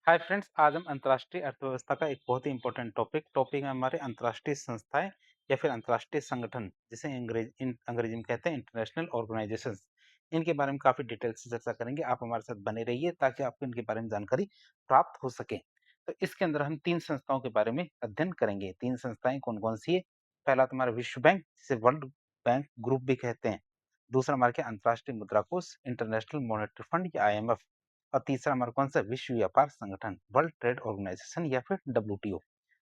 Hi friends, आज हम अंतर्राष्ट्रीय अर्थव्यवस्था का एक बहुत ही इंपॉर्टेंट टॉपिक है हमारे अंतर्राष्ट्रीय संस्थाएं या फिर अंतर्राष्ट्रीय संगठन, जिसे अंग्रेजी में कहते हैं इंटरनेशनल ऑर्गेनाइजेशंस। इनके बारे में काफी डिटेल से चर्चा करेंगे। आप हमारे साथ बने रहिए ताकि आपको इनके बारे में जानकारी प्राप्त हो सके। तो इसके अंदर हम तीन संस्थाओं के बारे में अध्ययन करेंगे। तीन संस्थाएं कौन कौन सी है? पहला तुम्हारा विश्व बैंक, जिसे वर्ल्ड बैंक ग्रुप भी कहते हैं। दूसरा हमारे क्या, अंतर्राष्ट्रीय मुद्रा कोष, इंटरनेशनल मॉनेटरी फंड या IMF। और तीसरा हमारा कौन सा, विश्व व्यापार संगठन, वर्ल्ड ट्रेड ऑर्गेनाइजेशन या फिर WTO।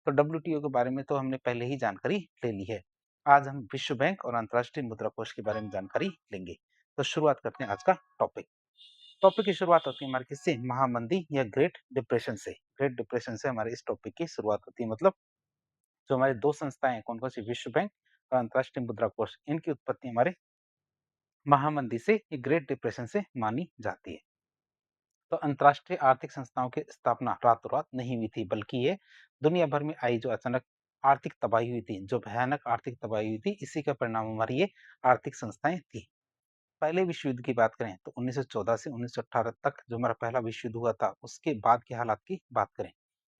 तो WTO के बारे में तो हमने पहले ही जानकारी ले ली है। आज हम विश्व बैंक और अंतर्राष्ट्रीय मुद्रा कोष के बारे में जानकारी लेंगे। तो शुरुआत करते हैं आज का टॉपिक। टॉपिक की शुरुआत होती है हमारे किससे, महामंदी या ग्रेट डिप्रेशन से। ग्रेट डिप्रेशन से हमारे इस टॉपिक की शुरुआत होती है। मतलब जो हमारे दो संस्थाएं हैं, कौन कौन सी, विश्व बैंक और अंतर्राष्ट्रीय मुद्रा कोष, इनकी उत्पत्ति हमारे महामंदी से, ग्रेट डिप्रेशन से मानी जाती है। तो अंतर्राष्ट्रीय आर्थिक संस्थाओं की स्थापना रातों रात नहीं हुई थी, बल्कि ये दुनिया भर में आई जो अचानक आर्थिक तबाही हुई थी, जो भयानक आर्थिक तबाही हुई थी, इसी का परिणाम हमारी ये आर्थिक संस्थाएं थी। पहले विश्व युद्ध की बात करें तो 1914 से 1918 तक जो हमारा पहला विश्व युद्ध हुआ था, उसके बाद के हालात की बात करें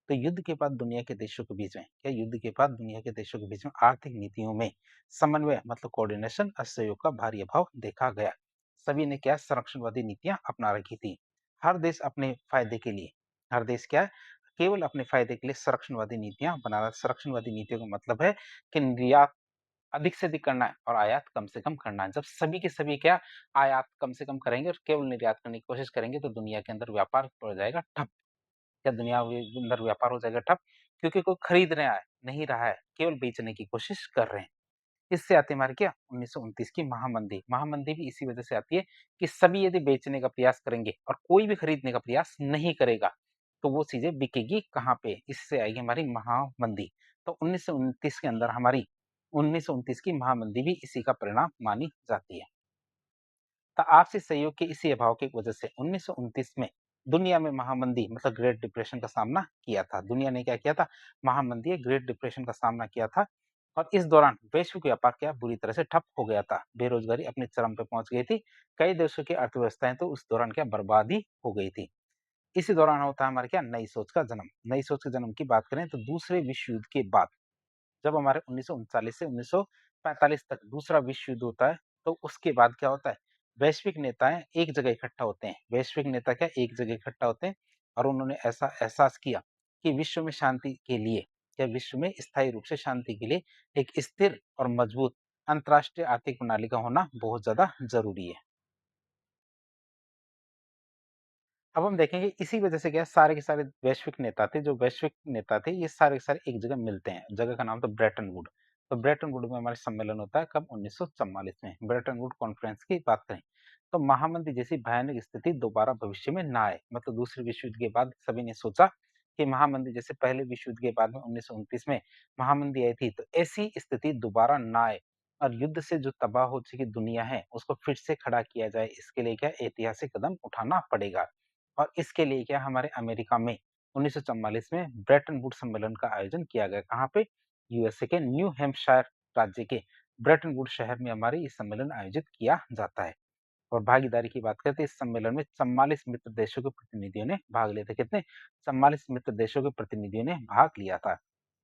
तो युद्ध के बाद दुनिया के देशों के बीच में, क्या युद्ध के बाद दुनिया के देशों के बीच में आर्थिक नीतियों में समन्वय मतलब कोऑर्डिनेशन और सहयोग का भारी अभाव देखा गया। सभी ने क्या, संरक्षणवादी नीतियां अपना रखी थी। हर देश अपने फायदे के लिए, हर देश क्या है, केवल अपने फायदे के लिए संरक्षणवादी नीतियां बना रहा। संरक्षणवादी नीतियों का मतलब है कि निर्यात अधिक से अधिक करना है और आयात कम से कम करना है। जब सभी के सभी क्या, आयात कम से कम करेंगे और केवल निर्यात करने की कोशिश करेंगे, तो दुनिया के अंदर व्यापार हो जाएगा ठप। क्या दुनिया के अंदर व्यापार हो जाएगा ठप, क्योंकि कोई खरीद रहा है नहीं रहा है, केवल बेचने की कोशिश कर रहे हैं। इससे आती है हमारी क्या, 1929 की महामंदी। महामंदी भी इसी वजह से आती है कि सभी यदि बेचने का प्रयास करेंगे और कोई भी खरीदने का प्रयास नहीं करेगा, तो वो चीजें बिकेगी कहाँ पे, इससे आएगी हमारी महामंदी। तो 1929 के अंदर हमारी 1929 की महामंदी भी इसी का परिणाम मानी जाती है। तो आपसी सहयोग के इसी अभाव की वजह से 1929 में दुनिया में महामंदी मतलब ग्रेट डिप्रेशन का सामना किया था। दुनिया ने क्या किया था, महामंदी ग्रेट डिप्रेशन का सामना किया था। और इस दौरान वैश्विक व्यापार क्या, बुरी तरह से ठप हो गया था। बेरोजगारी अपने चरम पे पहुंच गई थी। कई देशों की अर्थव्यवस्थाएं तो उस दौरान क्या, बर्बादी हो गई थी। इसी दौरान होता है हमारे क्या, नई सोच का जन्म। नई सोच के जन्म की बात करें तो दूसरे विश्व युद्ध के बाद, जब हमारे 1939 से 1945 तक दूसरा विश्व युद्ध होता है, तो उसके बाद क्या होता है, वैश्विक नेताएं एक जगह इकट्ठा होते हैं। वैश्विक नेता क्या, एक जगह इकट्ठा होते हैं और उन्होंने ऐसा एहसास किया कि विश्व में शांति के लिए, क्या विश्व में स्थायी रूप से शांति के लिए एक स्थिर और मजबूत अंतर्राष्ट्रीय आर्थिक प्रणाली का होना बहुत ज्यादा जरूरी है। अब हम देखेंगे इसी वजह से क्या, सारे के सारे वैश्विक नेता थे, जो वैश्विक नेता थे, ये सारे के सारे एक जगह मिलते हैं। जगह का नाम था ब्रेटन वुड। तो ब्रेटन वुड में हमारे सम्मेलन होता है कब, 1944 में। ब्रेटन वुड कॉन्फ्रेंस की बात करें तो महामंदी जैसी भयानक स्थिति दोबारा भविष्य में ना आए। मतलब दूसरे विश्व युद्ध के बाद सभी ने सोचा कि महामंदी जैसे पहले विश्व युद्ध के बाद में 1929 में महामंदी आई थी, तो ऐसी स्थिति दोबारा ना आए और युद्ध से जो तबाह हो चुकी दुनिया है, उसको फिर से खड़ा किया जाए। इसके लिए क्या, ऐतिहासिक कदम उठाना पड़ेगा। और इसके लिए क्या, हमारे अमेरिका में 1944 में ब्रेटन वुड सम्मेलन का आयोजन किया गया। कहाँ पे, USA के न्यू हैम्पशायर राज्य के ब्रेटन वुड शहर में हमारे ये सम्मेलन आयोजित किया जाता है। और भागीदारी की बात करते हैं, इस सम्मेलन में 44 मित्र देशों के प्रतिनिधियों ने भाग लिया था। कितने, 44 मित्र देशों के प्रतिनिधियों ने भाग लिया था।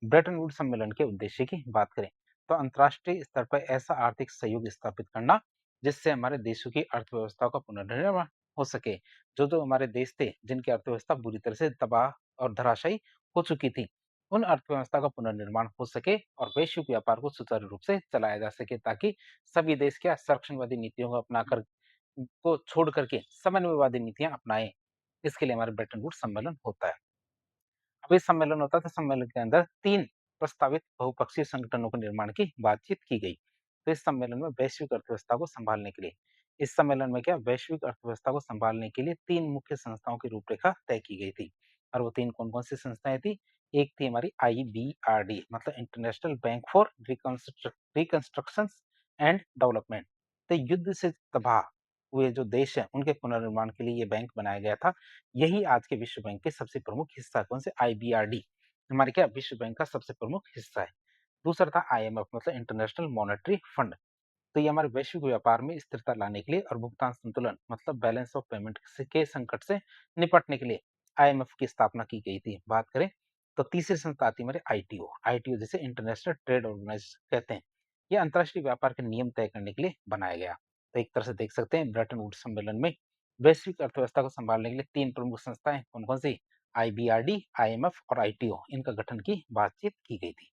ब्रेटन वुड सम्मेलन के उद्देश्य की बात करें तो अंतर्राष्ट्रीय स्तर पर ऐसा आर्थिक सहयोग स्थापित करना जिससे हमारे देशों की अर्थव्यवस्था का पुनर्निर्माण हो सके। जो जो हमारे देश थे जिनकी अर्थव्यवस्था बुरी तरह से तबाह और धराशायी हो चुकी थी, उन अर्थव्यवस्था का पुनर्निर्माण हो सके और वैश्विक व्यापार को सुचारू रूप से चलाया जा सके, ताकि सभी देश क्या, संरक्षणवादी नीतियों को अपनाकर को छोड़ करके समन्वयवादी नीतियां अपनाएं। इसके लिए हमारे ब्रेटन वुड सम्मेलन होता है। अब ये सम्मेलन होता था, सम्मेलन के अंदर 3 प्रस्तावित बहुपक्षीय संगठनों के निर्माण की बातचीत की गई। तो इस सम्मेलन में वैश्विक अर्थव्यवस्था को संभालने के लिए, इस सम्मेलन में क्या, वैश्विक अर्थव्यवस्था को संभालने के लिए 3 मुख्य संस्थाओं की रूपरेखा तय की गई थी। और वो 3 कौन-कौन सी संस्थाएं थी? एक थी हमारी IBRD मतलब international bank for reconstruction and development. तो युद्ध से तबाह हुए जो देश हैं, उनके पुनर्निर्माण के लिए ये बैंक बनाया गया था। यही आज के विश्व बैंक के सबसे प्रमुख हिस्सा है। कौन से, IBRD हमारे क्या, विश्व बैंक का सबसे प्रमुख हिस्सा है। दूसरा था IMF मतलब इंटरनेशनल मॉनेटरी फंड। तो ये हमारे वैश्विक व्यापार में स्थिरता लाने के लिए और भुगतान संतुलन मतलब बैलेंस ऑफ पेमेंट के संकट से निपटने के लिए आईएमएफ की स्थापना की गई थी। बात करें तो तीसरी संस्था आती है हमारे आईटीओ। आईटीओ जिसे इंटरनेशनल ट्रेड ऑर्गेनाइजेशन कहते हैं। ये अंतर्राष्ट्रीय व्यापार के नियम तय करने के लिए बनाया गया। तो एक तरह से देख सकते हैं ब्रेटन वुड्स सम्मेलन में वैश्विक अर्थव्यवस्था को संभालने के लिए 3 प्रमुख संस्थाएं कौन-कौन सी? आईबीआरडी, आईएमएफ और आईटीओ, इनका गठन की बातचीत की गई थी।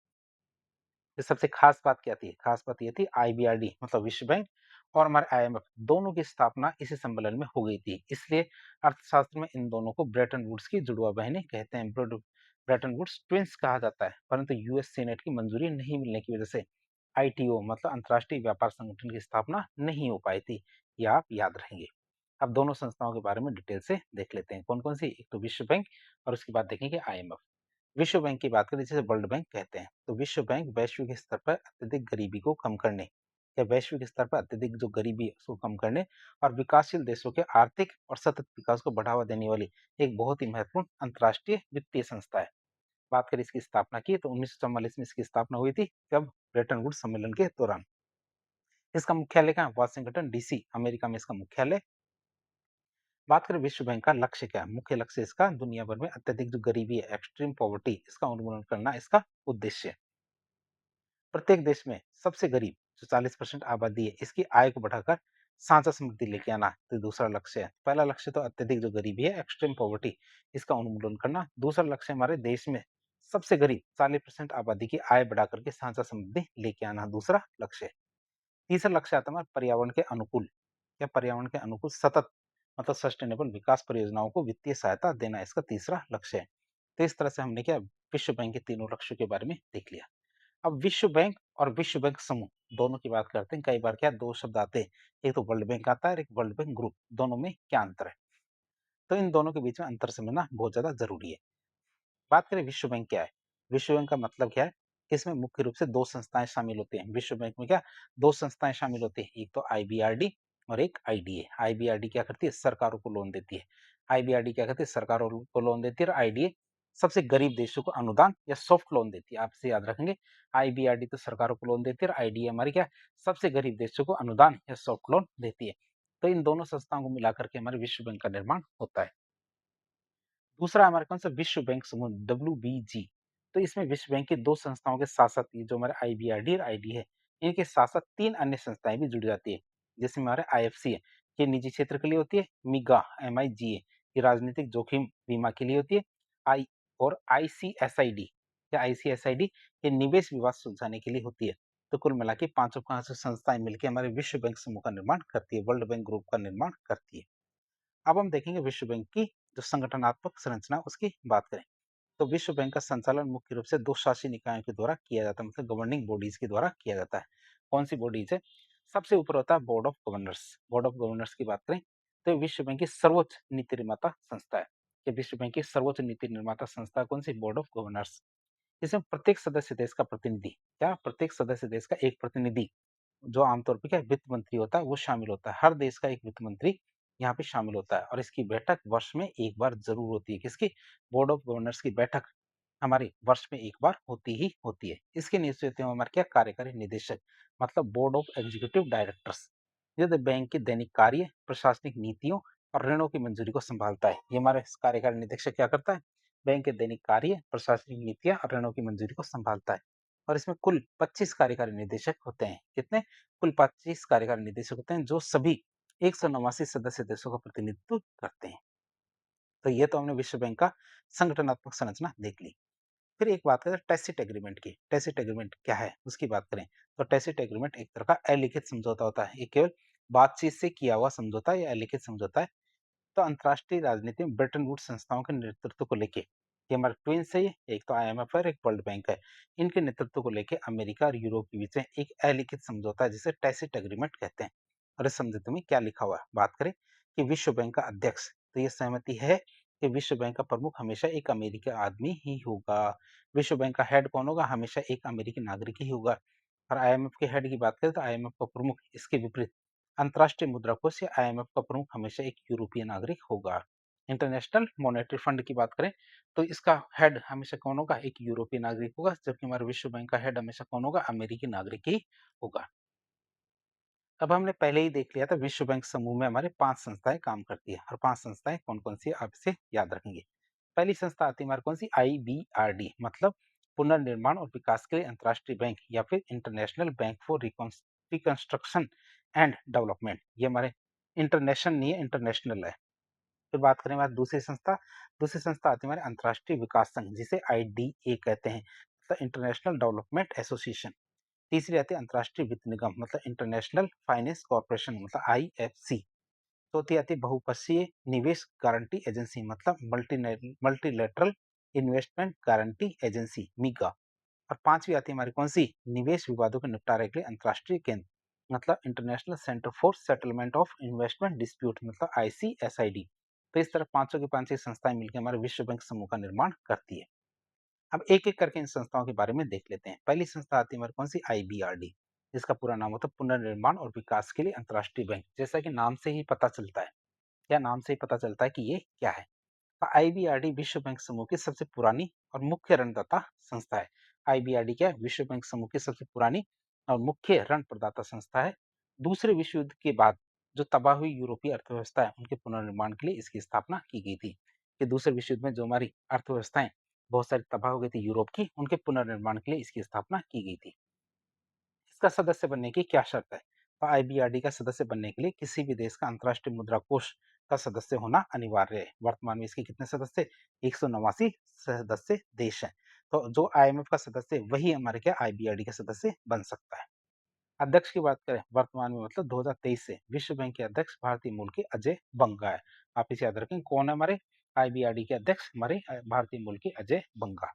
तो सबसे खास बात क्या थी? खास बात ये थी आईबीआरडी मतलब विश्व बैंक और हमारे आईएमएफ दोनों की स्थापना इसी सम्मेलन में हो गई थी। इसलिए अर्थशास्त्र में इन दोनों को ब्रेटन वुड्स की जुड़वा बहनें कहते हैं। ब्रेटन वुड्स ट्विन्स कहा जाता है, परंतु यूएस सीनेट की मंजूरी नहीं मिलने की वजह से आईटीओ मतलब अंतर्राष्ट्रीय व्यापार संगठन की स्थापना नहीं हो पाई थी। ये आप याद रहेंगे। अब दोनों संस्थाओं के बारे में डिटेल से देख लेते हैं। कौन-कौन सी? एक तो विश्व बैंक और उसके बाद देखेंगे आईएमएफ। विश्व बैंक की बात करें जिसे वर्ल्ड बैंक कहते हैं, तो विश्व बैंक वैश्विक स्तर पर अत्यधिक गरीबी को कम करने या वैश्विक स्तर पर अत्यधिक जो गरीबी है उसको कम करने और विकासशील देशों के आर्थिक और सतत विकास को बढ़ावा देने वाली एक बहुत ही महत्वपूर्ण अंतर्राष्ट्रीय वित्तीय संस्था है। बात करें इसकी स्थापना की तो 1944 में इसकी स्थापना हुई थी। कब? ब्रेटन वुड्स सम्मेलन के दौरान। इसका मुख्यालय कहाँ? वाशिंगटन डीसी, अमेरिका में इसका मुख्यालय। बात करें विश्व बैंक का लक्ष्य क्या है? मुख्य लक्ष्य इसका दुनिया भर में अत्यधिक जो गरीबी है, एक्सट्रीम पॉवर्टी, इसका उन्मूलन करना इसका उद्देश्य है। प्रत्येक देश में सबसे गरीब जो 40% आबादी है, इसकी आय को बढ़ाकर साझा समृद्धि लेके आना तो दूसरा लक्ष्य है। पहला लक्ष्य तो अत्यधिक जो गरीबी है, एक्सट्रीम पॉवर्टी, इसका उन्मूलन करना। दूसरा लक्ष्य हमारे देश में सबसे गरीब 40% आबादी की आय बढ़ा करके साझा समृद्धि लेके आना, दूसरा लक्ष्य है। तीसरा लक्ष्य आता है हमारा पर्यावरण के अनुकूल या पर्यावरण के अनुकूल सतत मतलब सस्टेनेबल विकास परियोजनाओं को वित्तीय सहायता देना, इसका तीसरा लक्ष्य है। तो इस तरह से हमने क्या विश्व बैंक के तीनों लक्ष्यों के बारे में देख लिया। अब विश्व बैंक और विश्व बैंक समूह दोनों की बात करते हैं। कई बार क्या दो शब्द आते हैं, एक तो वर्ल्ड बैंक आता है और एक वर्ल्ड बैंक ग्रुप, दोनों में क्या अंतर है? तो इन दोनों के बीच में अंतर समझना बहुत ज्यादा जरूरी है। बात करें विश्व बैंक क्या है? विश्व बैंक का मतलब क्या है? इसमें मुख्य रूप से दो संस्थाएं शामिल होती हैं। विश्व बैंक में क्या दो संस्थाएं शामिल होती हैं, एक तो आईबीआरडी और एक आईडीए। आईबीआरडी क्या करती है? सरकारों को लोन देती है। आईबीआरडी क्या करती है? सरकारों को लोन देती है और आईडीए सबसे गरीब देशों को अनुदान या सॉफ्ट लोन देती है। आप इसे याद रखेंगे, आईबीआरडी तो सरकारों को लोन देती है और आईडीए हमारी क्या सबसे गरीब देशों को अनुदान या सॉफ्ट लोन देती है। तो इन दोनों संस्थाओं को मिलाकर के हमारे विश्व बैंक का निर्माण होता है। दूसरा हमारे कौन सा? विश्व बैंक समूह, डब्ल्यूबीजी। तो इसमें विश्व बैंक की दो संस्थाओं के साथ साथ ये जो हमारे आईबीआरडी और आईडी है, इनके साथ साथ तीन अन्य संस्थाएं भी जुड़ जाती है। जैसे हमारे आईएफसी है, ये निजी क्षेत्र के लिए होती है। मिगा, एमआईजीए, ये राजनीतिक जोखिम बीमा के लिए होती है। आई और आईसीएसआईडी या आईसीएसआईडी, ये निवेश विवाद सुलझाने के लिए होती है। तो कुल मिला के पांचों पांच संस्थाएं मिलकर हमारे विश्व बैंक समूह का निर्माण करती है, वर्ल्ड बैंक ग्रुप का निर्माण करती है। अब हम देखेंगे विश्व बैंक की जो संगठनात्मक संरचना उसकी बात करें, तो विश्व बैंक का संचालन मुख्य रूप से दो शासी निकायों के द्वारा किया जाता है, मतलब गवर्निंग बॉडीज के द्वारा किया जाता है। कौन सी बॉडीज है? सबसे ऊपर होता है board of governors. Board of governors की बात करें तो विश्व बैंक की सर्वोच्च नीति निर्माता संस्था है। कि विश्व बैंक की सर्वोच्च नीति निर्माता संस्था कौन सी? Board of governors. इसमें प्रत्येक सदस्य देश का प्रतिनिधि, क्या प्रत्येक सदस्य देश का एक प्रतिनिधि जो आमतौर पे क्या वित्त मंत्री होता है वो शामिल होता है। हर देश का एक वित्त मंत्री यहाँ पे शामिल होता है और इसकी बैठक वर्ष में एक बार जरूर होती है। किसकी? बोर्ड ऑफ गवर्नर्स की बैठक हमारे वर्ष में एक बार होती ही होती है। इसके नेतृत्व में हमारे क्या कार्यकारी निदेशक मतलब बोर्ड ऑफ एग्जीक्यूटिव डायरेक्टर्स, ये बैंक के दैनिक कार्य, प्रशासनिक नीतियों और ऋणों की मंजूरी को संभालता है। ये हमारे कार्यकारी निदेशक क्या करता है? बैंक के दैनिक कार्य, प्रशासनिक नीतियां और ऋणों की मंजूरी को संभालता है। और इसमें कुल 25 कार्यकारी निदेशक होते हैं। कितने? कुल 25 कार्यकारी निदेशक होते हैं जो सभी 189 सदस्य देशों का प्रतिनिधित्व करते हैं। तो ये तो हमने विश्व बैंक का संगठनात्मक संरचना देख ली। फिर एक बात करें टैसिट एग्रीमेंट की। टैसिट एग्रीमेंट क्या है उसकी बात करें तो टैसिट एग्रीमेंट एक तरह का अलिखित समझौता होता है। ये केवल बातचीत से किया हुआ समझौता या अलिखित समझौता है। तो अंतर्राष्ट्रीय राजनीति में ब्रेटन वुड्स संस्थाओं के नेतृत्व को लेके, ये हमारे ट्विन्स है, ये एक तो आईएमएफ है और एक वर्ल्ड बैंक है। इनके नेतृत्व को लेके अमेरिका और यूरोप के बीच में एक अलिखित समझौता है जिसे टैसिट एग्रीमेंट कहते हैं। और इस समझौते में क्या लिखा हुआ है? बात करें कि विश्व बैंक का अध्यक्ष, तो ये सहमति है कि विश्व बैंक का प्रमुख हमेशा एक अमेरिकी आदमी ही होगा। विश्व बैंक का हेड कौन होगा? हमेशा एक अमेरिकी नागरिक ही होगा। और आईएमएफ के हेड की बात करें तो आईएमएफ का प्रमुख इसके विपरीत अंतर्राष्ट्रीय मुद्रा कोष या आईएमएफ का प्रमुख हमेशा एक यूरोपीय नागरिक होगा। इंटरनेशनल मॉनेटरी फंड की बात करें तो इसका हेड हमेशा कौन होगा? एक यूरोपीय नागरिक होगा, जबकि हमारे विश्व बैंक का हेड हमेशा कौन होगा? अमेरिकी नागरिक ही होगा। अब हमने पहले ही देख लिया था विश्व बैंक समूह में हमारे 5 संस्थाएं काम करती है और 5 संस्थाएं कौन कौन सी आप इसे याद रखेंगे। पहली संस्था आती है हमारी कौन सी, आईबीआरडी, मतलब पुनर्निर्माण और विकास के लिए अंतर्राष्ट्रीय बैंक या फिर international bank for reconstruction and development. ये हमारे इंटरनेशनल नहीं है, इंटरनेशनल है। फिर बात करें हमारी दूसरी संस्था आती है हमारे अंतर्राष्ट्रीय विकास संघ, जिसे आईडीए कहते हैं, मतलब इंटरनेशनल डेवलपमेंट एसोसिएशन। तीसरी आती है अंतर्राष्ट्रीय वित्त निगम, मतलब इंटरनेशनल फाइनेंस कॉर्पोरेशन, मतलब आईएफसी। चौथी आती है बहुपक्षीय निवेश गारंटी एजेंसी, मतलब मल्टीलेटरल इन्वेस्टमेंट गारंटी एजेंसी, मीगा। और पांचवी आती है हमारी कौन सी, निवेश विवादों के निपटारे के लिए अंतर्राष्ट्रीय केंद्र, मतलब international centre for settlement of investment dispute, मतलब आईसीएसआईडी। तो इस तरह पांचों की पांच संस्थाएं मिलकर हमारे विश्व बैंक समूह का निर्माण करती है। अब एक एक करके इन संस्थाओं के बारे में देख लेते हैं। पहली संस्था आती है हमारी कौन सी, आईबीआरडी, जिसका पूरा नाम होता है पुनर्निर्माण और विकास के लिए अंतर्राष्ट्रीय बैंक। जैसा कि नाम से ही पता चलता है, या नाम से ही पता चलता है कि ये क्या है। आईबीआरडी विश्व बैंक समूह की सबसे पुरानी और मुख्य ऋणदाता संस्था है। आईबीआरडी क्या है, विश्व बैंक समूह की सबसे पुरानी और मुख्य ऋण प्रदाता संस्था है। दूसरे विश्व युद्ध के बाद जो तबाह हुई यूरोपीय अर्थव्यवस्था है, उनके पुनर्निर्माण के लिए इसकी स्थापना की गई थी। कि दूसरे विश्व युद्ध में जो हमारी अर्थव्यवस्थाएं बहुत सारी तबाह हो गई थी यूरोप की, उनके पुनर्निर्माण के लिए इसकी स्थापना की गई थी। इसका सदस्य बनने की क्या शर्त है, तो आईबीआरडी का सदस्य बनने के लिए किसी भी देश का अंतर्राष्ट्रीय मुद्रा कोष का सदस्य होना अनिवार्य है। वर्तमान में इसके कितने सदस्य, 189 सदस्य देश हैं। तो जो आईएमएफ का सदस्य है, वही हमारे क्या आईबीआरडी का सदस्य बन सकता है। अध्यक्ष की बात करें वर्तमान में, मतलब 2023 से विश्व बैंक के अध्यक्ष भारतीय मूल के अजय बंगा है। आप इसे याद रखें, कौन है हमारे आईबीआरडी के अध्यक्ष, हमारे भारतीय मूल के अजय बंगा।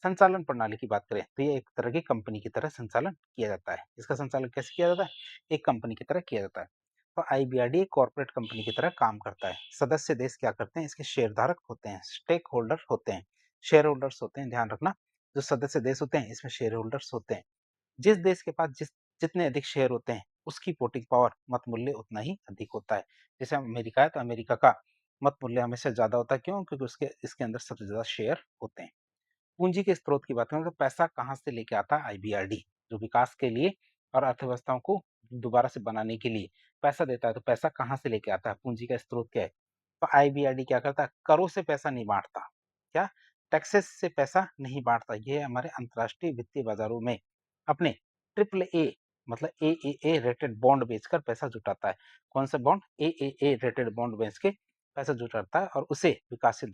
संचालन प्रणाली की बात करें तो ये एक तरह की कंपनी की तरह संचालन किया जाता है। इसका संचालन कैसे किया जाता है, एक कंपनी की तरह किया जाता है। तो आईबीआरडी एक कॉर्पोरेट कंपनी की तरह काम करता है। सदस्य देश क्या करते हैं, इसके शेयरधारक होते हैं, स्टेक होल्डर होते हैं, शेयर होल्डर्स होते हैं। ध्यान रखना, जो सदस्य देश होते हैं इसमें शेयर होल्डर्स होते हैं। जिस देश के पास जितने अधिक शेयर होते हैं, उसकी वोटिंग पावर, मत मूल्य उतना ही अधिक होता है। जैसे अमेरिका है तो अमेरिका का मत मूल्य हमेशा ज्यादा होता है। क्यों, क्योंकि उसके इसके अंदर सबसे ज्यादा शेयर होते हैं। पूंजी के स्रोत की बात करें तो पैसा कहाँ से लेके आता है आईबीआरडी, जो विकास के लिए और अर्थव्यवस्थाओं को दोबारा से बनाने के लिए पैसा देता है। तो पैसा कहाँ से लेके आता है, पूंजी का स्रोत क्या है, तो आईबीआरडी क्या करता है, करों से पैसा नहीं बांटता। क्या, टैक्सेस से पैसा नहीं बांटता। ये हमारे अंतर्राष्ट्रीय वित्तीय बाजारों में अपने ट्रिपल ए, मतलब ए रेटेड बॉन्ड बेचकर पैसा जुटाता है। कौन सा बॉन्ड, ए रेटेड बॉन्ड बेच के पैसा जुटाता है और उसे विकासशील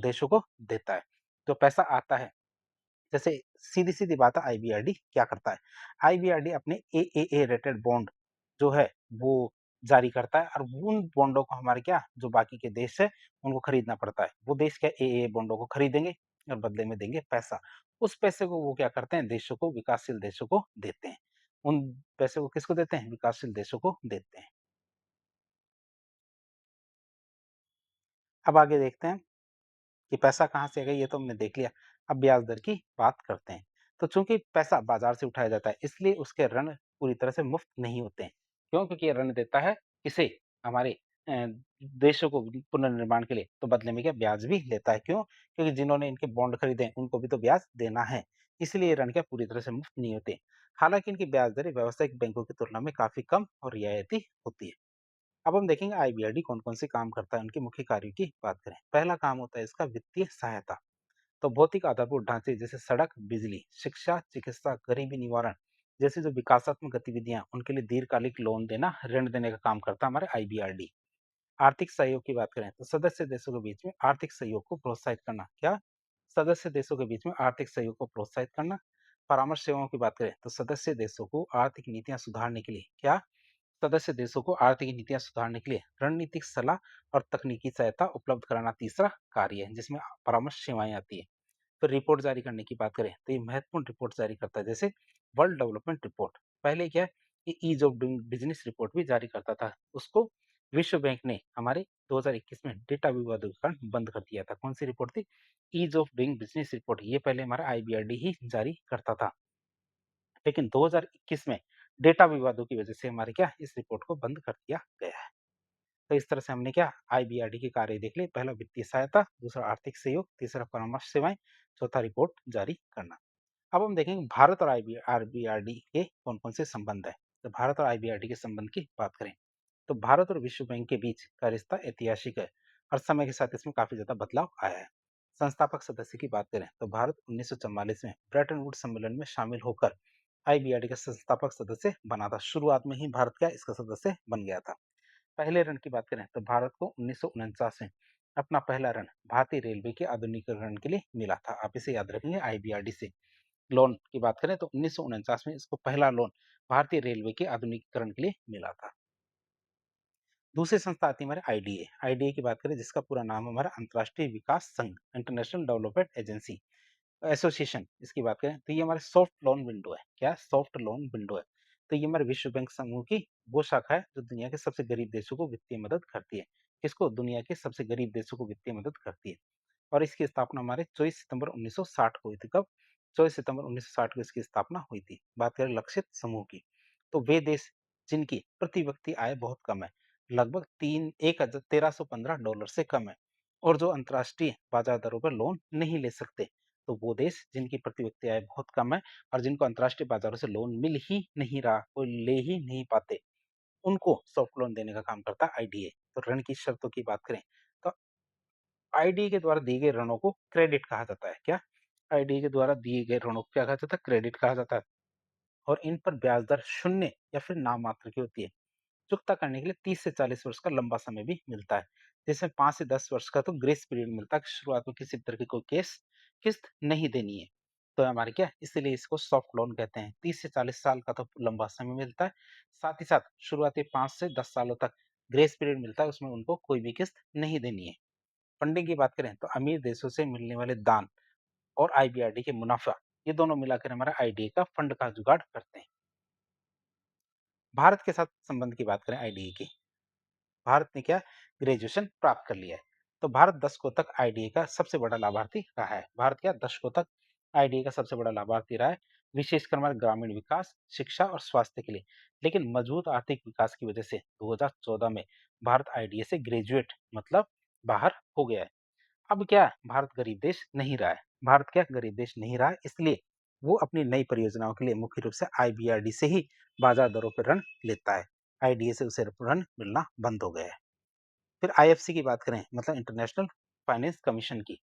देशों को देता है। जो पैसा आता है, जैसे सीधी-सीधी बात है, आईबीआरडी क्या करता है? आईबीआरडी अपने एएए रेटेड बॉन्ड जो है वो जारी करता है, और उन बॉन्डों को हमारे क्या, जो बाकी के देश है उनको खरीदना पड़ता है। वो देश क्या, एएए बॉन्डों को खरीदेंगे और बदले में देंगे पैसा। उस पैसे को वो क्या करते हैं, देशों को, विकासशील देशों को देते हैं। उन पैसे को किसको देते हैं, विकासशील देशों को देते हैं। अब आगे देखते हैं कि पैसा कहाँ से आएगा, ये तो हमने देख लिया। अब ब्याज दर की बात करते हैं। तो चूंकि पैसा बाजार से उठाया जाता है, इसलिए उसके ऋण पूरी तरह से मुफ्त नहीं होते हैं। क्यों, क्योंकि ये ऋण देता है किसे, हमारे देशों को पुनर्निर्माण के लिए, तो बदले में क्या, ब्याज भी लेता है। क्यों, क्योंकि जिन्होंने इनके बॉन्ड खरीदे उनको भी तो ब्याज देना है। इसलिए ये ऋण क्या पूरी तरह से मुफ्त नहीं होते। हालांकि इनकी ब्याज दरें व्यावसायिक बैंकों की तुलना में काफी कम और रियायती होती है। अब हम देखेंगे आईबीआरडी कौन-कौन से काम करता है, उनके मुख्य कार्यों की बात करें। पहला काम होता है इसका वित्तीय सहायता। तो भौतिक आधारभूत ढांचे जैसे सड़क, बिजली, शिक्षा, चिकित्सा, गरीबी निवारण जैसी जो विकासात्मक गतिविधियां, उनके लिए दीर्घकालिक लोन देना, ऋण देने का काम करता है हमारे आईबीआरडी। आर्थिक सहयोग की बात करें तो सदस्य देशों के बीच में आर्थिक सहयोग को प्रोत्साहित करना। क्या, सदस्य देशों के बीच में आर्थिक सहयोग को प्रोत्साहित करना। परामर्श सेवाओं की बात करें तो सदस्य देशों को आर्थिक नीतियां सुधारने के लिए, क्या, सदस्य देशों को आर्थिक नीतियां सुधारने के लिए रणनीतिक सलाह और तकनीकी सहायता उपलब्ध कराना तीसरा कार्य है, जिसमें परामर्श सेवाएं आती है। फिर रिपोर्ट जारी करने की बात करें तो ये महत्वपूर्ण रिपोर्ट जारी करता है, जैसे वर्ल्ड डेवलपमेंट रिपोर्ट। पहले क्या है, ये ease of doing business report भी जारी करता था। उसको विश्व बैंक ने हमारे 2021 में डेटा विवादों के कारण बंद कर दिया था। कौन सी रिपोर्ट थी, ease of doing business report. ये पहले हमारा आईबीआरडी ही जारी करता था, लेकिन 2021 में डेटा विवादों की वजह से हमारे क्या, इस रिपोर्ट को बंद कर दिया गया है। तो इस तरह से हमने क्या, आईबीआरडी के कार्य देख लिए। पहला वित्तीय सहायता, दूसरा आर्थिक सहयोग, तीसरा परामर्श सेवाएं, चौथा रिपोर्ट जारी करना। अब हम देखेंगे भारत और आईबीआरडी के कौन कौन से संबंध है। तो भारत और आईबीआरडी के संबंध की बात करें तो भारत और विश्व बैंक के बीच का रिश्ता ऐतिहासिक है और समय के साथ इसमें काफी ज्यादा बदलाव आया है। संस्थापक सदस्य की बात करें तो भारत 1944 में ब्रेटन वुड्स सम्मेलन में शामिल होकर आईबीआरडी का संस्थापक सदस्य बना था। शुरुआत में ही भारत क्या इसका सदस्य बन गया था। पहले रण की बात करें तो भारत को 1949 में अपना पहला रण भारतीय रेलवे के आधुनिकीकरण के लिए मिला था। आप इसे याद रखेंगे आईबीआरडी से। लोन की बात करें तो 1949 में इसको पहला लोन भारतीय रेलवे के आधुनिकीकरण के लिए मिला था। दूसरी संस्था आती है हमारे आईडीए। आईडीए की बात करें जिसका पूरा नाम है हमारा अंतर्राष्ट्रीय विकास संघ, इंटरनेशनल डेवलपमेंट एजेंसी एसोसिएशन। इसकी बात करें तो ये हमारे सॉफ्ट लोन विंडो है। क्या सॉफ्ट लोन विंडो है? तो ये हमारे विश्व बैंक समूह की वो शाखा है जो दुनिया के सबसे गरीब देशों को वित्तीय मदद करती है। किसको? दुनिया के सबसे गरीब देशों को वित्तीय मदद करती है। और इसकी स्थापना हमारे 24 सितंबर 1960 को हुई थी। कब? 24 सितंबर 1960 को इसकी स्थापना हुई थी। बात करें लक्षित समूह की तो वे देश जिनकी प्रति व्यक्ति आय बहुत कम है, लगभग 1315 डॉलर से कम है, और जो अंतर्राष्ट्रीय बाजार दरों पर लोन नहीं ले सकते, तो वो देश जिनकी प्रति व्यक्ति आय बहुत कम है और जिनको अंतर्राष्ट्रीय बाजारों से लोन मिल ही नहीं रहा, कोई ले ही नहीं पाते, उनको सॉफ्ट लोन देने का काम करता है आईडीए। तो ऋण की शर्तों की बात करें तो आईडी के द्वारा दिए गए ऋणों को क्रेडिट कहा जाता है। क्या? आईडी के द्वारा दिए गए ऋणों को क्या कहा जाता है? क्रेडिट कहा जाता है। और इन पर ब्याज दर शून्य या फिर नाम मात्र की होती है। चुकता करने के लिए 30 से 40 वर्ष का लंबा समय भी मिलता है, जिसमें 5 से 10 वर्ष का तो ग्रेस पीरियड मिलता है कि शुरुआत में किसी तरह की कोई किस्त नहीं देनी है। तो हमारे क्या इसलिए इसको सॉफ्ट लोन कहते हैं। 30 से 40 साल का तो लंबा समय मिलता है, साथ ही साथ शुरुआती 5 से 10 सालों तक ग्रेस पीरियड मिलता है, उसमें उनको कोई भी किस्त नहीं देनी है। फंडिंग की बात करें तो अमीर देशों से मिलने वाले दान और आईबीआरडी के मुनाफा, ये दोनों मिलाकर हमारा आईडीए का फंड का जुगाड़ करते हैं। भारत के साथ संबंध की बात करें आईडीए की, भारत ने क्या ग्रेजुएशन प्राप्त कर लिया है। तो भारत दशकों तक आईडीए का सबसे बड़ा लाभार्थी रहा है। भारत क्या दशकों तक आईडीए का सबसे बड़ा लाभार्थी रहा है, विशेषकर हमारे ग्रामीण विकास, शिक्षा और स्वास्थ्य के लिए। लेकिन मजबूत आर्थिक विकास की वजह से 2014 में भारत आईडीए से ग्रेजुएट मतलब बाहर हो गया है। अब क्या भारत गरीब देश नहीं रहा है। भारत क्या गरीब देश नहीं रहा है, इसलिए वो अपनी नई परियोजनाओं के लिए मुख्य रूप से आईबीआरडी से ही बाजार दरों पर ऋण लेता है। आईडीए से उसे ऋण मिलना बंद हो गया है। फिर आईएफसी की बात करें मतलब इंटरनेशनल फाइनेंस कमीशन की,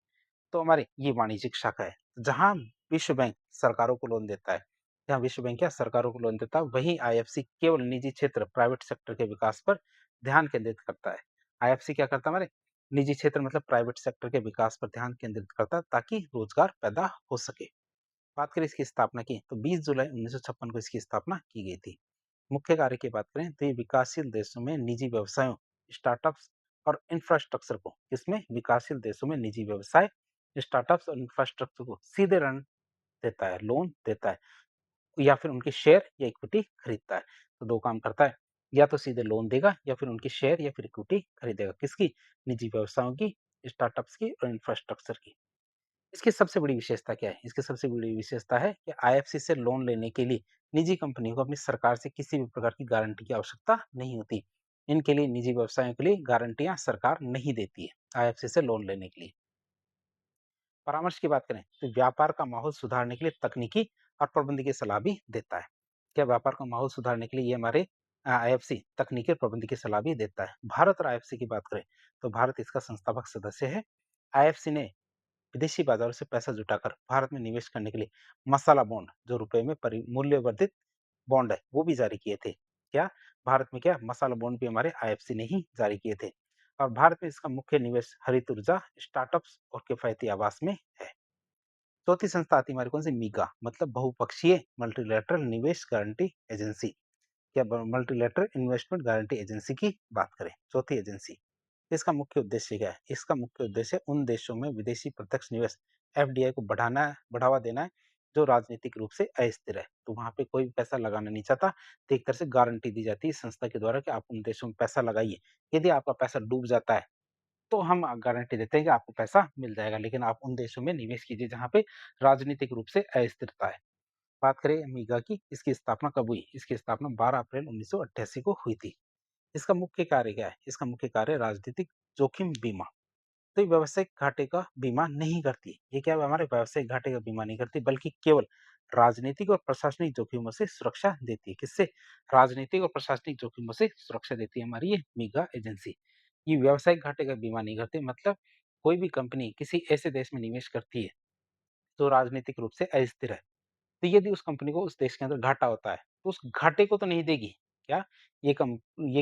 तो हमारी ये वाणिज्यिक शाखा है जहां विश्व बैंक सरकारों को लोन देता है। जहां विश्व बैंक क्या सरकारों को लोन देता है, वही आईएफसी केवल निजी क्षेत्र प्राइवेट सेक्टर के विकास पर ध्यान केंद्रित करता है। आईएफसी क्या करता है? हमारे निजी क्षेत्र मतलब प्राइवेट सेक्टर के विकास पर ध्यान केंद्रित करता है ताकि रोजगार पैदा हो सके। बात करें इसकी स्थापना की तो 20 जुलाई 1956 को इसकी स्थापना की गई थी। मुख्य कार्य की बात करें तो ये विकासशील देशों में निजी व्यवसायों, स्टार्टअप्स और इंफ्रास्ट्रक्चर को, इसमें विकासशील देशों में निजी व्यवसाय, स्टार्टअप्स और इंफ्रास्ट्रक्चर को सीधे ऋण देता है, लोन देता है, या फिर उनके शेयर या इक्विटी खरीदता है। तो दो काम करता है, या तो सीधे लोन देगा या फिर उनकी शेयर या फिर इक्विटी खरीदेगा। किसकी? निजी व्यवसायों की, स्टार्टअप्स की और इंफ्रास्ट्रक्चर की। इसकी सबसे बड़ी विशेषता क्या है? इसकी सबसे बड़ी विशेषता है कि आईएफसी से लोन लेने के लिए निजी कंपनियों को अपनी सरकार से किसी भी प्रकार की गारंटी की आवश्यकता नहीं होती। इनके लिए निजी व्यवसायों के लिए गारंटियां सरकार नहीं देती है आईएफसी से लोन लेने के लिए। परामर्श की बात करें तो व्यापार का माहौल सुधारने के लिए तकनीकी और प्रबंधकीय सलाह भी देता है। क्या व्यापार का माहौल सुधारने के लिए ये हमारे आईएफसी तकनीकी और प्रबंधकीय सलाह भी देता है। भारत और आईएफसी की बात करें तो भारत इसका संस्थापक सदस्य है। आईएफसी ने विदेशी बाजारों से पैसा जुटाकर भारत में निवेश करने के लिए मसाला बॉन्ड, जो रुपए में मूल्यवर्धित बॉन्ड है, वो भी जारी किए थे। क्या भारत में क्या मसाला बॉन्ड भी हमारे आईएफसी ने ही जारी किए थे। और भारत में इसका मुख्य निवेश हरित ऊर्जा, स्टार्टअप्स और किफायती आवास में है। चौथी संस्था आती है हमारी कौन सी? मीगा मतलब बहुपक्षीय मल्टीलैटरल निवेश गारंटी एजेंसी। क्या मल्टीलैटरल इन्वेस्टमेंट गारंटी एजेंसी की बात करें, चौथी एजेंसी, इसका मुख्य उद्देश्य क्या है? इसका मुख्य उद्देश्य उन देशों में विदेशी प्रत्यक्ष निवेश एफडीआई को बढ़ावा देना है जो राजनीतिक रूप से अस्थिर है। तो वहां पे कोई भी पैसा लगाना नहीं चाहता, तो एक तरह से गारंटी दी जाती है संस्था के द्वारा कि आप उन देशों में पैसा लगाइए। यदि आपका पैसा डूब जाता है तो हम गारंटी देते हैं कि आपको पैसा मिल जाएगा, लेकिन आप उन देशों में निवेश कीजिए जहां पे राजनीतिक रूप से अस्थिरता है। बात करें मीगा की, इसकी स्थापना कब हुई? इसकी स्थापना 12 अप्रैल 1988 को हुई थी। इसका मुख्य कार्य क्या है? इसका मुख्य कार्य राजनीतिक जोखिम बीमा। तो ये व्यावसायिक घाटे का बीमा नहीं करती। ये क्या है? हमारे व्यावसायिक घाटे का बीमा नहीं करती, बल्कि केवल राजनीतिक और प्रशासनिक जोखिमों से सुरक्षा देती है। किससे? राजनीतिक और प्रशासनिक जोखिमों से सुरक्षा देती है हमारी ये मीगा एजेंसी। ये व्यावसायिक घाटे का बीमा नहीं करती, मतलब कोई भी कंपनी किसी ऐसे देश में निवेश करती है, जो राजनीतिक रूप से अस्थिर है, तो यदि उस कंपनी को उस देश के अंदर घाटा होता है, तो उस घाटे को तो नहीं देगी। क्या? ये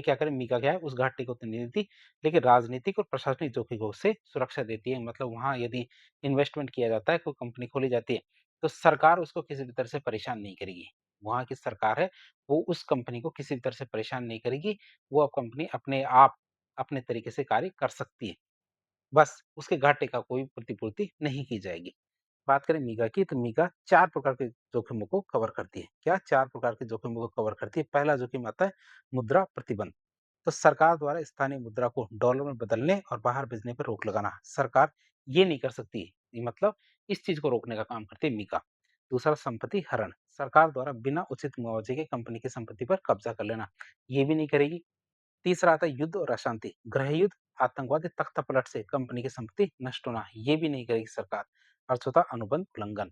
क्या करे, MiCA क्या है, उस घाटे को तो नहीं देती, लेकिन राजनीतिक और प्रशासनिक जोखिमों से सुरक्षा देती है। मतलब वहाँ यदि इन्वेस्टमेंट किया जाता है, कोई कंपनी खोली जाती है, तो सरकार उसको किसी भी तरह से परेशान नहीं करेगी। वहाँ की सरकार है, वो उस कंपनी को किसी भी तरह से परेशान नहीं करेगी। वो अब कंपनी अपने आप, अपने तरीके से कार्य कर सकती है। बस उसके घाटे का कोई प्रतिपूर्ति नहीं की जाएगी। बात करें MiCA की, तो MiCA 4 प्रकार के जोखिमों को कवर करती है। क्या 4 प्रकार के जोखिमों को कवर करती है? पहला जोखिम आता है मुद्रा प्रतिबंध। तो सरकार द्वारा स्थानीय मुद्रा को डॉलर में बदलने और बाहर भेजने पर रोक लगाना। सरकार ये नहीं कर सकती। ये मतलब इस चीज को रोकने का काम करती है MiCA। दूसरा संपत्ति हरण। सरकार द्वारा बिना उचित मुआवजे के कंपनी की संपत्ति पर कब्जा कर लेना। ये भी नहीं करेगी। तीसरा आता है युद्ध और अशांति, गृह युद्ध, आतंकवादी तख्तापलट से कंपनी की संपत्ति नष्ट होना, ये भी नहीं करेगी सरकार। और चौथा अनुबंध उल्लंघन,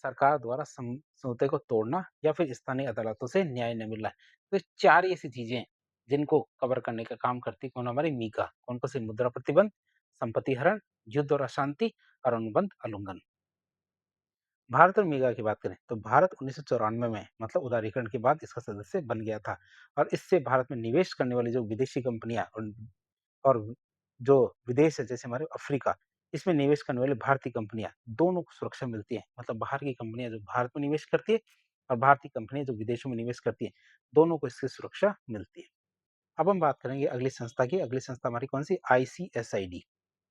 सरकार द्वारा समझौते को तोड़ना या फिर स्थानीय अदालतों से न्याय न मिलना। तो ये चार ही ऐसी चीजें हैं जिनको कवर करने का काम करती है कौन, हमारी MiCA। कौन कौन सी? मुद्रा प्रतिबंध, संपत्ति हरण, युद्ध और अशांति और अनुबंध उल्लंघन। भारत और MiCA की बात करें, तो भारत 1994 में मतलब उदारीकरण के बाद इसका सदस्य बन गया था। और इससे भारत में निवेश करने वाली जो विदेशी कंपनियां और जो विदेश है, जैसे हमारे अफ्रीका, इसमें निवेश करने वाली भारतीय कंपनियां, दोनों को सुरक्षा मिलती है। मतलब बाहर की कंपनियां जो भारत में निवेश करती है और भारतीय कंपनियां जो विदेशों में निवेश करती है, दोनों को इससे सुरक्षा मिलती है। अब हम बात करेंगे अगली संस्था की। अगली संस्था हमारी कौन सी? ICSID।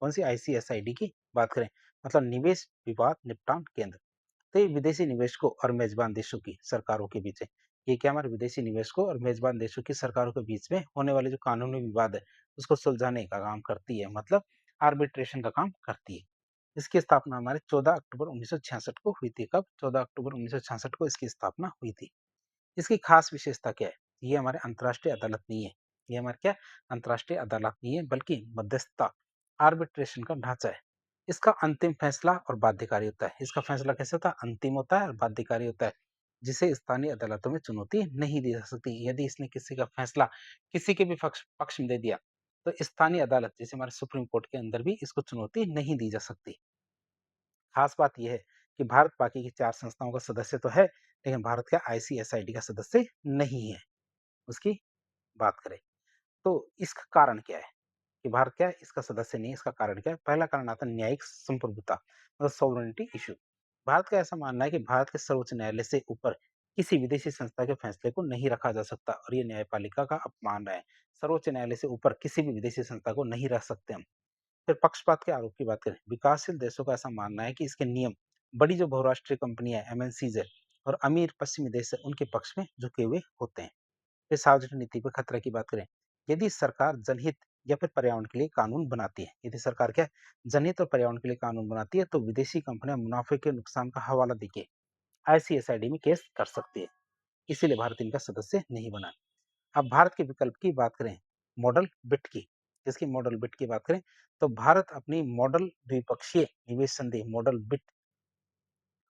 कौन सी? ICSID की बात करें, मतलब निवेश विवाद निपटान केंद्र। तो ये विदेशी निवेशकों और मेजबान देशों की सरकारों के बीच है। ये क्या, हमारे विदेशी निवेशकों और मेजबान देशों की सरकारों के बीच में होने वाले जो कानूनी विवाद है, उसको सुलझाने का काम करती है। मतलब आर्बिट्रेशन का काम करती है। इसकी स्थापना हमारे 14 अक्टूबर 1966 को हुई थी। कब? 14 अक्टूबर 1966 को इसकी स्थापना हुई थी। इसकी खास विशेषता क्या है? ये हमारे अंतर्राष्ट्रीय अदालत नहीं है। ये हमारे क्या, अंतर्राष्ट्रीय अदालत नहीं है, बल्कि मध्यस्थता, आर्बिट्रेशन का ढांचा है। इसका अंतिम फैसला और बाध्यकारी होता है। इसका फैसला कैसे होता है? अंतिम होता है और बाध्यकारी होता है, जिसे स्थानीय अदालतों में चुनौती नहीं दी जा सकती। यदि इसने किसी का फैसला किसी के भी पक्ष में दे दिया, तो स्थानीय अदालत जैसे हमारे सुप्रीम कोर्ट के अंदर भी इसको चुनौती नहीं दी जा सकती। खास बात यह है कि भारत बाकी की 4 संस्थाओं का सदस्य तो है, लेकिन भारत का ICSID का सदस्य नहीं है। उसकी बात करें, तो इसका कारण क्या है कि भारत क्या है, इसका सदस्य नहीं है? इसका कारण क्या है? पहला कारण आता है न्यायिक संप्रभुता, मतलब सॉवरेनिटी इश्यू। भारत का ऐसा मानना है कि भारत के सर्वोच्च न्यायालय से ऊपर किसी विदेशी संस्था के फैसले को नहीं रखा जा सकता, और ये न्यायपालिका का अपमान है। सर्वोच्च न्यायालय से ऊपर किसी भी विदेशी संस्था को नहीं रख सकते हम। फिर पक्षपात के आरोप की बात करें, विकासशील देशों का ऐसा मानना है कि इसके नियम बड़ी जो बहुराष्ट्रीय कंपनियां MNCs है और अमीर पश्चिमी देश है, उनके पक्ष में झुके हुए होते हैं। फिर सार्वजनिक नीति पर खतरा की बात करें, यदि सरकार जनहित या फिर पर्यावरण के लिए कानून बनाती है, यदि सरकार क्या है, जनहित और पर्यावरण के लिए कानून बनाती है, तो विदेशी कंपनियां मुनाफे के नुकसान का हवाला देके ICSID में केस कर सकती है। इसीलिए भारत इनका सदस्य नहीं बना। अब भारत के विकल्प की बात करें, मॉडल बिट की, जिसकी मॉडल बिट की बात करें, तो भारत अपनी मॉडल द्विपक्षीय निवेश संधि मॉडल बिट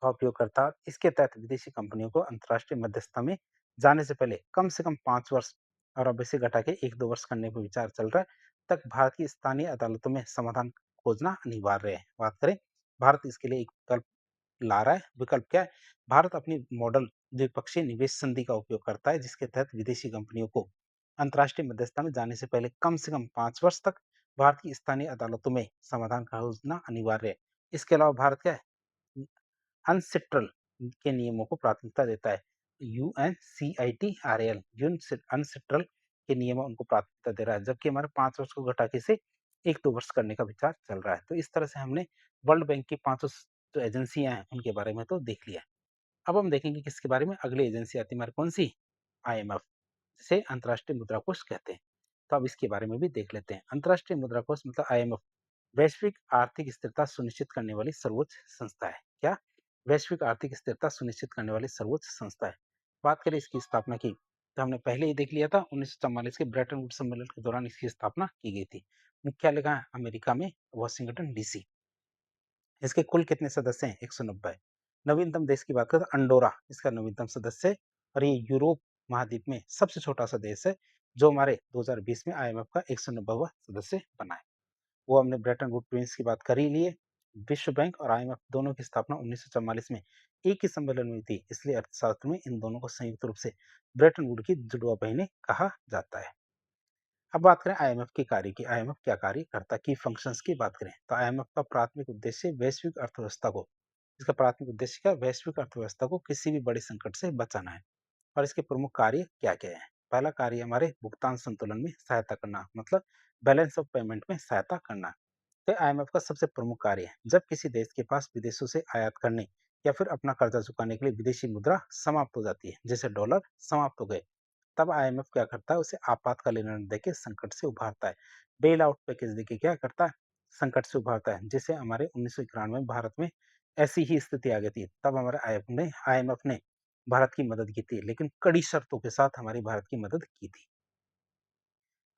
का उपयोग करता है। इसके तहत विदेशी कंपनियों को अंतर्राष्ट्रीय मध्यस्थता में जाने से कम 5 वर्ष, और अब इसे घटा के 1-2 वर्ष करने पर विचार चल रहा है, तक भारत की स्थानीय अदालतों में समाधान खोजना अनिवार्य है। बात करें, भारत इसके लिए एक विकल्प ला रहा है। विकल्प क्या है? भारत अपनी मॉडल द्विपक्षीय निवेश संधि का उपयोग करता है, जिसके तहत विदेशी कंपनियों को अंतर्राष्ट्रीय मध्यस्थता में जाने से कम 5 वर्ष तक भारत की स्थानीय अदालतों में समाधान खोजना अनिवार्य है। इसके अलावा भारत क्या है, अनसिट्रल के नियमों को प्राथमिकता देता है। UNCITRAL अनसिट्रल के नियम उनको प्राथमिकता दे रहा है, जबकि हमारे 5 वर्ष को घटा के से 1-2 वर्ष करने का विचार चल रहा है। तो इस तरह से हमने वर्ल्ड बैंक की 5 जो एजेंसियां हैं उनके बारे में तो देख लिया। अब हम देखेंगे किसके बारे में, अगली एजेंसी आती है हमारी कौन सी? IMF, जिसे अंतर्राष्ट्रीय मुद्रा कोष कहते हैं। तो अब इसके बारे में भी देख लेते हैं। अंतर्राष्ट्रीय मुद्रा कोष मतलब IMF वैश्विक आर्थिक स्थिरता सुनिश्चित करने वाली सर्वोच्च संस्था है। क्या? वैश्विक आर्थिक स्थिरता सुनिश्चित करने वाली सर्वोच्च संस्था है। बात करें इसकी स्थापना की, तो हमने पहले ही देख लिया था, 1944 के ब्रेटन वुड्स सम्मेलन के दौरान इसकी स्थापना की गई थी। मुख्यालय कहाँ है? अमेरिका में, वाशिंगटन DC। इसके कुल कितने सदस्य हैं? 190। नवीनतम देश की बात करें तो अंडोरा इसका नवीनतम सदस्य है, और ये यूरोप महाद्वीप में सबसे छोटा सा देश है, जो हमारे 2020 में IMF का 190वां सदस्य बना है। वो हमने ब्रेटन वुड ट्विन्स की बात कर ही ली है। विश्व बैंक और आईएमएफ दोनों की स्थापना 1944 में एक ही सम्मेलन में हुई थी, इसलिए अर्थशास्त्र में इन दोनों को संयुक्त रूप से ब्रेटन वुड की जुड़वा बहिनें कहा जाता है। अब बात करें आईएमएफ के कार्य की, आईएमएफ क्या कार्य करता है, की फंक्शंस की बात करें तो आईएमएफ का प्राथमिक उद्देश्य वैश्विक अर्थव्यवस्था को, इसका प्राथमिक उद्देश्य क्या, वैश्विक अर्थव्यवस्था को किसी भी बड़े संकट से बचाना है। और इसके प्रमुख कार्य क्या क्या है? पहला कार्य हमारे भुगतान संतुलन में सहायता करना, मतलब बैलेंस ऑफ पेमेंट में सहायता करना। तो आईएमएफ का सबसे प्रमुख कार्य है जब किसी देश के पास विदेशों से आयात करने या फिर अपना कर्जा चुकाने के लिए विदेशी मुद्रा समाप्त हो जाती है, जैसे डॉलर समाप्त हो गए, तब आईएमएफ क्या करता है, उसे आपातकालीन ऋण देके संकट से उभारता है। बेल आउट पैकेज देके क्या करता है, संकट से उभारता है। जैसे हमारे 1991 में भारत में ऐसी ही स्थिति आ गई थी, तब हमारे आईएमएफ ने भारत की मदद की थी, लेकिन कड़ी शर्तों के साथ हमारी भारत की मदद की थी।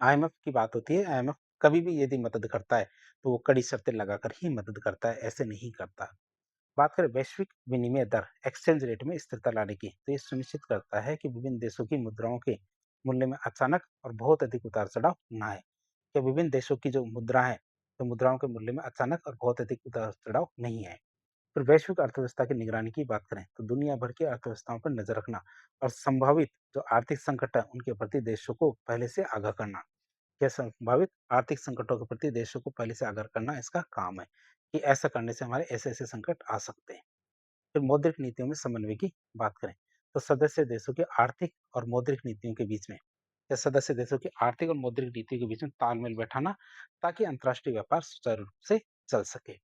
आईएमएफ की बात होती है, आईएमएफ कभी भी यदि मदद करता है तो वो कड़ी शर्तें लगाकर ही मदद करता है, ऐसे नहीं करता। बात करें वैश्विक विनिमय दर, एक्सचेंज रेट में स्थिरता लाने की, तो ये सुनिश्चित करता है कि विभिन्न देशों की मुद्राओं के मूल्य में अचानक और बहुत अधिक उतार चढ़ाव ना आए। कि विभिन्न देशों की जो मुद्रा है, तो मुद्राओं के मूल्य में अचानक और बहुत अधिक उतार चढ़ाव नहीं आए। फिर वैश्विक अर्थव्यवस्था की निगरानी की बात करें तो दुनिया भर की अर्थव्यवस्थाओं पर नजर रखना और संभावित जो आर्थिक संकट है उनके प्रति देशों को पहले से आगाह करना। या संभावित आर्थिक संकटों के प्रति देशों को पहले से आगाह करना इसका काम है, कि ऐसा करने से हमारे ऐसे ऐसे संकट आ सकते हैं। फिर मौद्रिक नीतियों में समन्वय की बात करें तो सदस्य देशों की आर्थिक और मौद्रिक नीतियों के बीच में, या सदस्य देशों की आर्थिक और मौद्रिक नीतियों के बीच में तालमेल बैठाना, ताकि अंतर्राष्ट्रीय व्यापार सुचारू रूप से चल सके।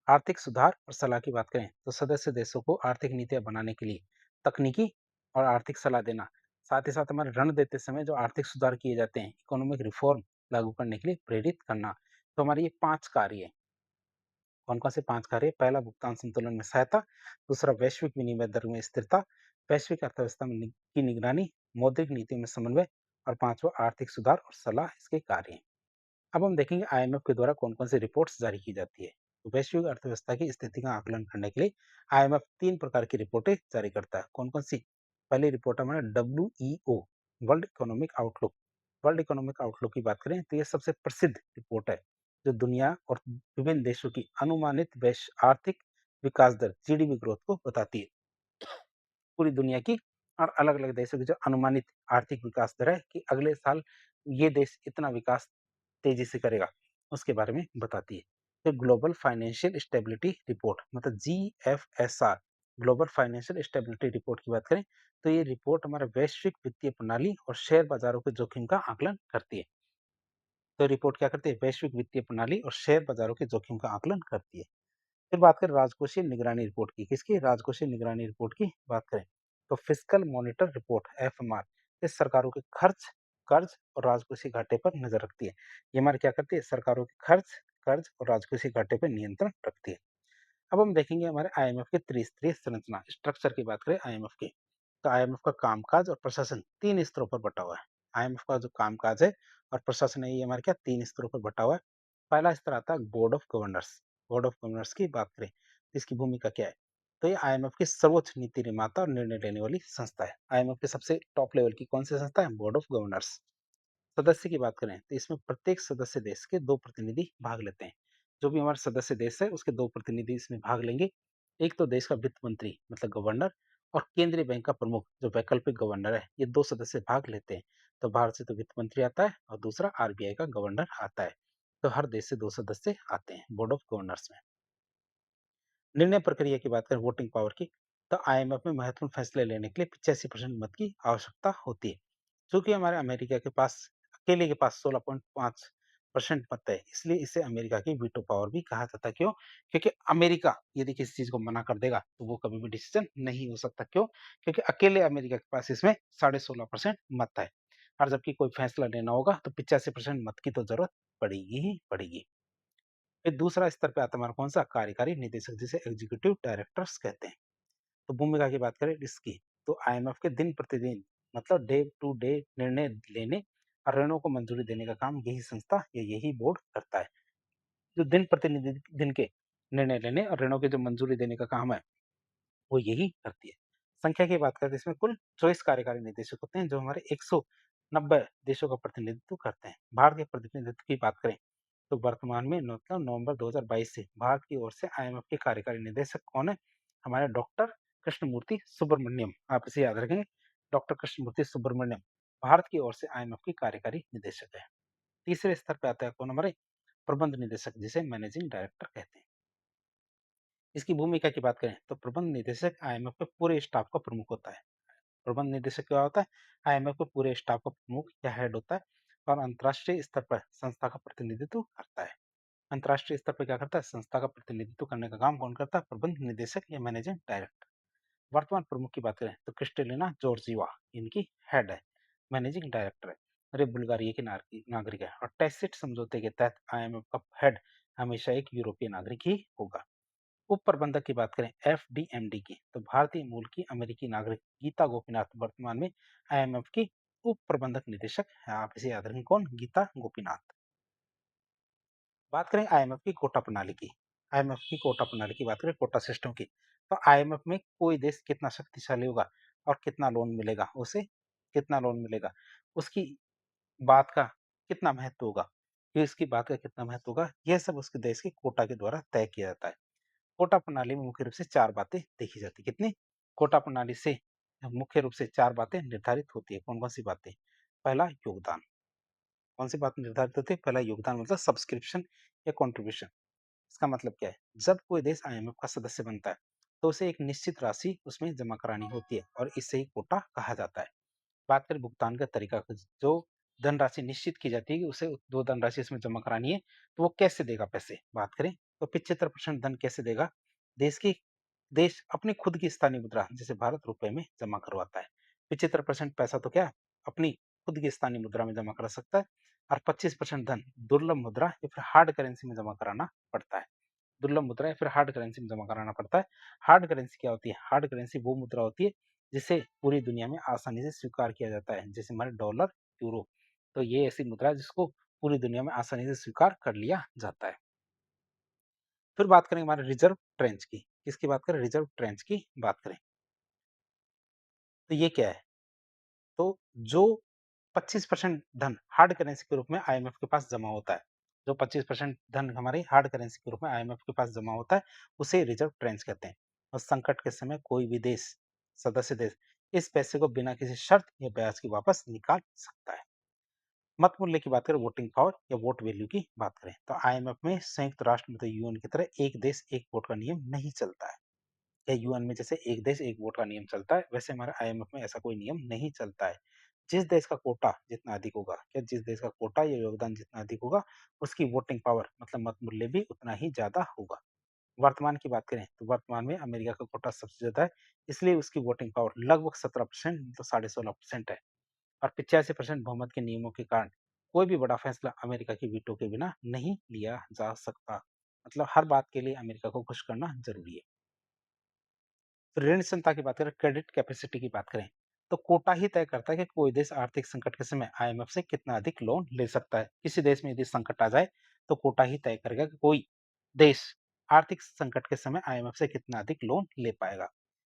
आर्थिक सुधार और सलाह की बात करें तो सदस्य देशों को आर्थिक नीतियां बनाने के लिए तकनीकी और आर्थिक सलाह देना, साथ ही साथ हमारे ऋण देते समय जो आर्थिक सुधार किए जाते हैं, इकोनॉमिक रिफॉर्म लागू करने के लिए प्रेरित करना। तो हमारे ये 5 कार्य है। कौन-कौन से 5 कार्य? पहला भुगतान संतुलन में सहायता, दूसरा वैश्विक विनिमय दर में स्थिरता, वैश्विक अर्थव्यवस्था में की निगरानी, मौद्रिक नीतियों में समन्वय और पांचवा आर्थिक सुधार और सलाह इसके कार्य हैं। अब हम देखेंगे आईएमएफ के द्वारा कौन-कौन सी रिपोर्ट्स जारी की जाती है। तो वैश्विक अर्थव्यवस्था की स्थिति का आकलन करने के लिए आईएमएफ 3 प्रकार की रिपोर्टें जारी करता है। कौन-कौन सी? पहली रिपोर्ट हमारा WEO, world economic outlook. World economic outlook की बात करें तो ये सबसे प्रसिद्ध रिपोर्ट है, जो दुनिया और विभिन्न देशों की अनुमानित वैश्विक आर्थिक विकास दर, जीडीपी ग्रोथ को बताती है। पूरी दुनिया की और अलग-अलग देशों की जो अनुमानित आर्थिक विकास दर है, कि अगले साल ये देश इतना विकास तेजी से करेगा, उसके बारे में बताती है। फिर ग्लोबल फाइनेंशियल स्टेबिलिटी रिपोर्ट, मतलब जीएफएसआर, ग्लोबल फाइनेंशियल स्टेबिलिटी रिपोर्ट की बात करें तो ये रिपोर्ट हमारे वैश्विक वित्तीय प्रणाली और शेयर बाजारों के जोखिम का आकलन करती है। तो रिपोर्ट क्या करती है? वैश्विक वित्तीय प्रणाली और शेयर बाजारों के जोखिम का आकलन करती है। फिर बात करें राजकोषीय निगरानी रिपोर्ट की, किसकी? राजकोषीय निगरानी रिपोर्ट की बात करें तो फिस्कल मॉनिटर रिपोर्ट, एफएमआर, इस सरकारों के खर्च, कर्ज और राजकोषीय घाटे पर नजर रखती है। ये हमारे क्या करती है? सरकारों के खर्च, कर्ज और राजकोषीय घाटे पर नियंत्रण रखती है। अब हम देखेंगे हमारे आईएमएफ के त्रिस्तरीय संरचना, स्ट्रक्चर की बात करें आईएमएफ की, तो आईएमएफ का कामकाज और प्रशासन 3 स्तरों पर बटा हुआ है। आईएमएफ का जो कामकाज है और प्रशासन है, ये हमारे क्या 3 स्तरों पर बटा हुआ है। पहला स्तर आता है board of governors. Board of governors की बात करें तो इसकी भूमिका क्या है? तो ये आईएमएफ की सर्वोच्च नीति निर्माता और निर्णय लेने वाली संस्था है। आईएमएफ के सबसे टॉप लेवल की कौन सी संस्था है? Board of governors. सदस्य की बात करें तो इसमें प्रत्येक सदस्य देश के 2 प्रतिनिधि भाग लेते हैं। जो भी हमारा सदस्य देश है उसके 2 प्रतिनिधि इसमें भाग लेंगे। एक तो देश का वित्त मंत्री मतलब गवर्नर, और केंद्रीय बैंक का प्रमुख जो वैकल्पिक गवर्नर है, ये 2 सदस्य भाग लेते हैं। तो भारत से तो वित्त मंत्री आता है और दूसरा आरबीआई का गवर्नर आता है। तो हर देश से 2 सदस्य आते हैं बोर्ड ऑफ गवर्नर्स में। निर्णय प्रक्रिया की बात करें वोटिंग पावर की, तो आईएमएफ में महत्वपूर्ण फैसले लेने के लिए 85% मत की आवश्यकता होती है। चूंकि हमारे अमेरिका के पास अकेले के पास 16.5% मत है, इसलिए इसे अमेरिका की वीटो पावर भी कहा जाता है। क्यों? क्योंकि अमेरिका यदि किसी चीज को मना कर देगा तो वो कभी भी डिसीजन नहीं हो सकता। क्यों? क्योंकि अकेले अमेरिका के पास इसमें 16.5% मत है, और जबकि कोई फैसला लेना होगा तो 85% मत की तो जरूरत पड़ेगी ही पड़ेगी। फिर दूसरा स्तर पे आता है हमारा कौन सा? कार्यकारी निदेशक, जिसे एग्जीक्यूटिव डायरेक्टर्स कहते हैं। तो भूमिका की बात करें इसकी, तो आईएमएफ के दिन प्रतिदिन मतलब डे टू डे निर्णय लेने और ऋणों को मंजूरी देने का काम यही संस्था या यही बोर्ड करता है। जो दिन प्रतिनिधि दिन के निर्णय लेने और ऋणों की जो मंजूरी देने का काम है, वो यही करती है। संख्या की बात करें तो इसमें कुल 24 कार्यकारी निदेशक होते हैं, जो हमारे 190 देशों का प्रतिनिधित्व करते हैं। भारत के प्रतिनिधित्व की बात करें तो वर्तमान में मतलब नवंबर 2022 से भारत की ओर से आईएमएफ के कार्यकारी निदेशक कौन है? हमारे डॉक्टर कृष्णमूर्ति सुब्रमण्यम। आप इसे याद रखेंगे, डॉक्टर कृष्णमूर्ति सुब्रमण्यम भारत की ओर से आईएमएफ के कार्यकारी निदेशक है। तीसरे स्तर पे आता है कौन हमारे? प्रबंध निदेशक, जिसे मैनेजिंग डायरेक्टर कहते हैं। इसकी भूमिका की बात करें तो प्रबंध निदेशक आईएमएफ के पूरे स्टाफ का प्रमुख होता है। प्रबंध निदेशक क्या होता है? आईएमएफ के पूरे स्टाफ का प्रमुख या हेड होता है और अंतर्राष्ट्रीय स्तर पर संस्था का प्रतिनिधित्व करता है। अंतर्राष्ट्रीय स्तर पर क्या करता है? संस्था का प्रतिनिधित्व करने का काम कौन करता है? प्रबंध निदेशक या मैनेजिंग डायरेक्टर। वर्तमान प्रमुख की बात करें तो क्रिस्टेलिना जॉर्जिवा इनकी हेड है, मैनेजिंग डायरेक्टर है और ये बुल्गारिया की नागरिक है और टैसिट समझौते के तहत आईएमएफ का हेड हमेशा एक यूरोपीय नागरिक ही होगा। उप प्रबंधक की बात करें एफडीएमडी की तो भारतीय मूल की अमेरिकी नागरिक गीता गोपीनाथ वर्तमान में आईएमएफ की उप प्रबंधक निदेशक है। आप इसे याद रखें, कौन? गीता गोपीनाथ। बात करें आईएमएफ की कोटा प्रणाली की, आईएमएफ की कोटा प्रणाली की बात करें, कोटा सिस्टम की, तो आईएमएफ में कोई देश कितना शक्तिशाली होगा और कितना लोन मिलेगा उसे, कितना लोन मिलेगा, उसकी बात का कितना महत्व होगा, ये इसकी बात का कितना महत्व होगा, यह सब उसके देश के कोटा के द्वारा तय किया जाता है। कोटा प्रणाली में मुख्य रूप से चार बातें देखी जाती है। कितनी? कोटा प्रणाली से मुख्य रूप से चार बातें निर्धारित होती है। कौन कौन सी बातें? पहला योगदान। कौन सी बात निर्धारित होती है? पहला योगदान मतलब सब्सक्रिप्शन या कंट्रीब्यूशन। इसका मतलब क्या है? जब कोई देश आईएमएफ का सदस्य बनता है तो उसे एक निश्चित राशि उसमें जमा करानी होती है और इसे ही कोटा कहा जाता है। बात करें भुगतान का तरीका, जो धनराशि निश्चित की जाती है कि उसे जो धनराशि इसमें जमा करानी है तो वो कैसे देगा पैसे। बात करें तो 75% धन कैसे देगा? देश अपनी खुद की स्थानीय मुद्रा जैसे भारत रुपए में जमा करवाता है। 75% पैसा तो क्या अपनी खुद की स्थानीय मुद्रा में जमा करा सकता है और 25% धन दुर्लभ मुद्रा या फिर हार्ड करेंसी में जमा कराना पड़ता है। दुर्लभ मुद्रा या फिर हार्ड करेंसी में जमा कराना पड़ता है। हार्ड करेंसी क्या होती है? हार्ड करेंसी वो मुद्रा होती है जिसे पूरी दुनिया में आसानी से स्वीकार किया जाता है, जैसे हमारे डॉलर, यूरो। तो ये ऐसी मुद्रा है जिसको पूरी दुनिया में आसानी से स्वीकार कर लिया जाता है। फिर बात करें हमारे रिजर्व ट्रेंच की। किसकी बात करें? रिजर्व ट्रेंच की बात करें तो ये क्या है? तो जो 25% धन हार्ड करेंसी के रूप में आईएमएफ के पास जमा होता है, जो 25% धन हमारे हार्ड करेंसी के रूप में आईएमएफ के पास जमा होता है, उसे रिजर्व ट्रेंच कहते हैं। और संकट के समय कोई भी देश, सदस्य देश, इस पैसे को बिना किसी शर्त या ब्याज के वापस निकाल सकता है। मत मूल्य की बात करें, वोटिंग पावर या वोट वैल्यू की बात करें, तो आईएमएफ में संयुक्त राष्ट्र मतलब यूएन की तरह एक देश एक वोट का नियम नहीं चलता है। या यूएन में जैसे एक देश एक वोट का नियम चलता है, वैसे हमारे आईएमएफ में ऐसा कोई नियम नहीं चलता है। जिस देश का कोटा जितना अधिक होगा, या जिस देश का कोटा या योगदान जितना अधिक होगा, उसकी वोटिंग पावर मतलब मत मूल्य भी उतना ही ज्यादा होगा। वर्तमान की बात करें तो वर्तमान में अमेरिका का कोटा सबसे ज्यादा है, इसलिए उसकी वोटिंग पावर लगभग 17% मतलब 16.5% है। और 85% बहुमत के नियमों के कारण कोई भी बड़ा फैसला अमेरिका की वीटो के बिना नहीं लिया जा सकता। मतलब हर बात के लिए अमेरिका को खुश करना जरूरी है। ऋण क्षमता की बात करें, क्रेडिट कैपेसिटी की बात करें, तो कोटा ही तय करता है कि कोई देश आर्थिक संकट के समय आईएमएफ से कितना अधिक लोन ले सकता है। किसी देश में यदि संकट आ जाए तो कोटा ही तय करेगा कि कोई देश आर्थिक संकट के समय आईएमएफ से कितना अधिक लोन ले पाएगा।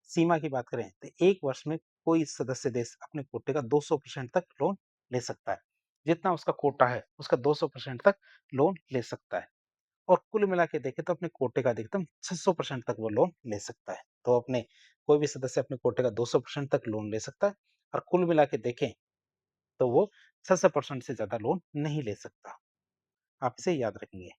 सीमा की बात करें तो एक वर्ष में कोई सदस्य देश अपने कोटे का 200% तक लोन ले सकता है। जितना उसका कोटा है उसका 200% तक लोन ले सकता है। और कुल मिला के देखें तो अपने कोटे का अधिकतम 600% तक वो लोन ले सकता है। तो अपने कोई भी सदस्य अपने कोटे का 200% तक लोन ले सकता है और कुल मिला के देखें तो वो 600% से ज्यादा लोन नहीं ले सकता। आप इसे याद रखेंगे।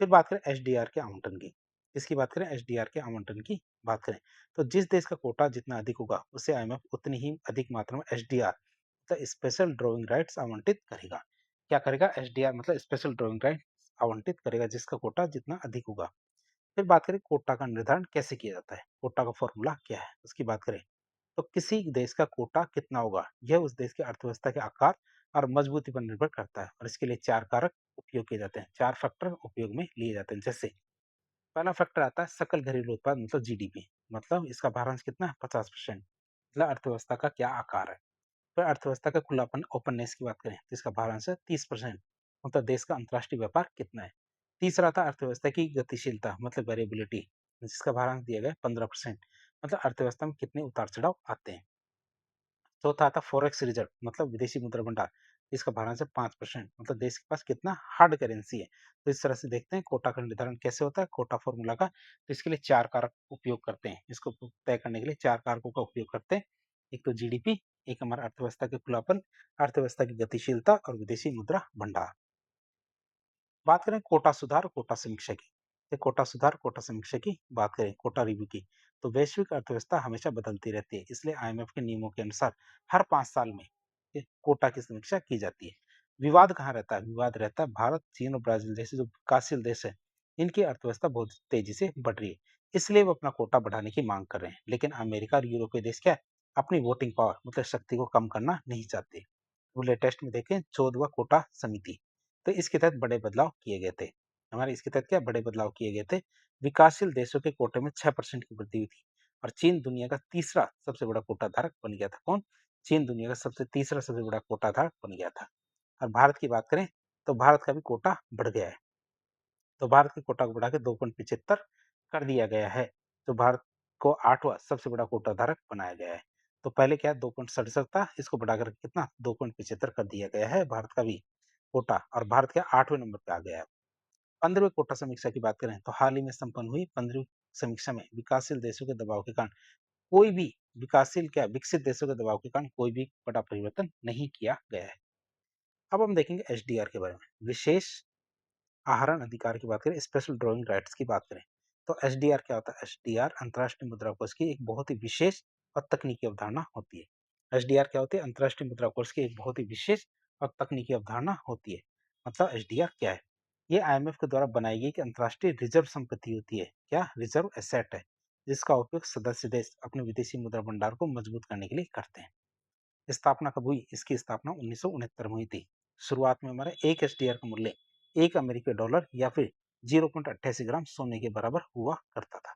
फिर बात करें एचडीआर के आवंटन की। इसकी बात करें एचडीआर के आवंटन की बात करें तो जिस देश का कोटा जितना अधिक होगा उसे आईएमएफ उतनी ही अधिक मात्रा में एचडीआर मतलब स्पेशल ड्रॉइंग राइट्स आवंटित करेगा। क्या करेगा? एचडीआर मतलब स्पेशल ड्रॉइंग राइट्स आवंटित करेगा जिसका कोटा जितना अधिक होगा। फिर बात करें कोटा का निर्धारण कैसे किया जाता है, कोटा का फॉर्मूला क्या है उसकी बात करें तो किसी देश का कोटा कितना होगा यह उस देश की अर्थव्यवस्था के आकार और मजबूती पर निर्भर करता है और इसके लिए चार कारक उपयोग किए जाते हैं, चार फैक्टर उपयोग में लिए जाते हैं। जैसे पहला फैक्टर आता है सकल घरेलू उत्पाद मतलब जीडीपी, मतलब इसका भारांश कितना है? 50%। मतलब अर्थव्यवस्था का क्या आकार है। फिर अर्थव्यवस्था का खुलापन ओपननेस की बात करें तो इसका भारांश है 30%। मतलब देश का अंतर्राष्ट्रीय व्यापार कितना है। तीसरा था अर्थव्यवस्था की गतिशीलता मतलब वेरिएबिलिटी, जिसका भारांश दिया गया 15%। मतलब अर्थव्यवस्था में कितने उतार चढ़ाव आते हैं। चौथा आता फॉरेक्स रिजर्व मतलब विदेशी मुद्रा भंडार, इसका भारत से 5%, मतलब देश के पास कितना हार्ड करेंसी है। तो इस तरह से देखते हैं कोटा का निर्धारण कैसे होता है, कोटा फॉर्मूला का। तो इसके लिए 4 कारक उपयोग करते हैं। इसको तय करने के लिए 4 कारकों का उपयोग करते हैं। एक तो जीडीपी, एक हमारा अर्थव्यवस्था के खुलापन, अर्थव्यवस्था की गतिशीलता और विदेशी मुद्रा भंडार। बात करें कोटा सुधार, कोटा समीक्षा की। तो कोटा सुधार, कोटा समीक्षा की बात करें, कोटा रिव्यू की, तो वैश्विक अर्थव्यवस्था हमेशा बदलती रहती है, इसलिए आईएमएफ के नियमों के अनुसार हर 5 साल में ये कोटा की समीक्षा की जाती है। विवाद कहाँ रहता है? विवाद रहता है भारत, चीन और ब्राजील जैसे जो विकासशील देश है, इनकी अर्थव्यवस्था बहुत तेजी से बढ़ रही है, इसलिए वो अपना कोटा बढ़ाने की मांग कर रहे हैं। लेकिन अमेरिका और यूरोपीय देश क्या है, अपनी वोटिंग पावर मतलब शक्ति को कम करना नहीं चाहते। वो लेटेस्ट में देखें 14वां कोटा समिति, तो इसके तहत बड़े बदलाव किए गए थे। हमारे इसके तहत क्या बड़े बदलाव किए गए थे? विकासशील देशों के कोटे में 6% की वृद्धि हुई थी और चीन दुनिया का तीसरा सबसे बड़ा कोटा धारक बन गया था। कौन? चीन दुनिया का तीसरा सबसे बड़ा कोटा धारक बन गया था। और भारत की बात करें तो भारत का भी कोटा बढ़ गया है। तो भारत के कोटा को बढ़ा के 2.75 कर दिया गया है। तो भारत को 8वां सबसे बड़ा कोटा धारक बनाया गया है। तो पहले क्या 2.67 था, इसको बढ़ाकर कितना 2.75 कर दिया गया है भारत का भी कोटा, और भारत क्या 8वें नंबर पे आ गया है। 15वें कोटा समीक्षा की बात करें तो हाल ही में संपन्न हुई 15वीं समीक्षा में विकासशील देशों के दबाव के कारण कोई भी विकासशील क्या विकसित देशों के दबाव के कारण कोई भी बड़ा परिवर्तन नहीं किया गया है। अब हम देखेंगे एचडीआर के बारे में, विशेष आहरण अधिकार की बात करें, स्पेशल ड्राइंग राइट्स की बात करें, तो एचडीआर क्या होता है? एचडीआर अंतर्राष्ट्रीय मुद्रा कोष की एक बहुत ही विशेष और तकनीकी अवधारणा होती है। एचडीआर क्या होती है? अंतर्राष्ट्रीय मुद्रा कोष की एक बहुत ही विशेष और तकनीकी अवधारणा होती है। मतलब एचडीआर क्या है? ये आईएमएफ के द्वारा बनाई गई एक अंतर्राष्ट्रीय रिजर्व संपत्ति होती है। क्या? रिजर्व एसेट है, जिसका उपयोग सदस्य देश अपने विदेशी मुद्रा भंडार को मजबूत करने के लिए करते हैं। स्थापना कब हुई? इसकी स्थापना 1969 में हुई थी। शुरुआत में हमारे एक एसडीआर का मूल्य 1 अमेरिकी डॉलर या फिर 0.88 ग्राम सोने के बराबर हुआ करता था।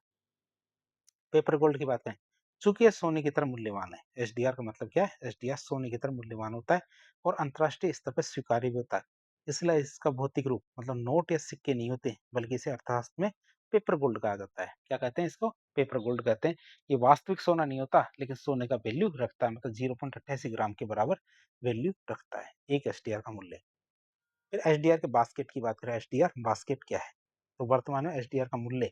पेपर गोल्ड की बात करें, चूंकि यह सोने की तरह मूल्यवान है, एसडीआर का मतलब क्या है? एसडीआर सोने की तरह मूल्यवान होता है और अंतर्राष्ट्रीय स्तर पर स्वीकार्य भी होता है। इसलिए इसका भौतिक रूप मतलब नोट या सिक्के नहीं होते, बल्कि इसे अर्थशास्त्र में पेपर गोल्ड कहा जाता है। क्या कहते हैं इसको? पेपर गोल्ड कहते हैं। ये वास्तविक सोना नहीं होता, लेकिन सोने का वैल्यू रखता है, मतलब 0.88 ग्राम के बराबर वैल्यू रखता है एक एसडीआर का मूल्य। फिर एचडीआर के बास्केट की बात करें, एचडीआर बास्केट क्या है? तो वर्तमान में एचडीआर का मूल्य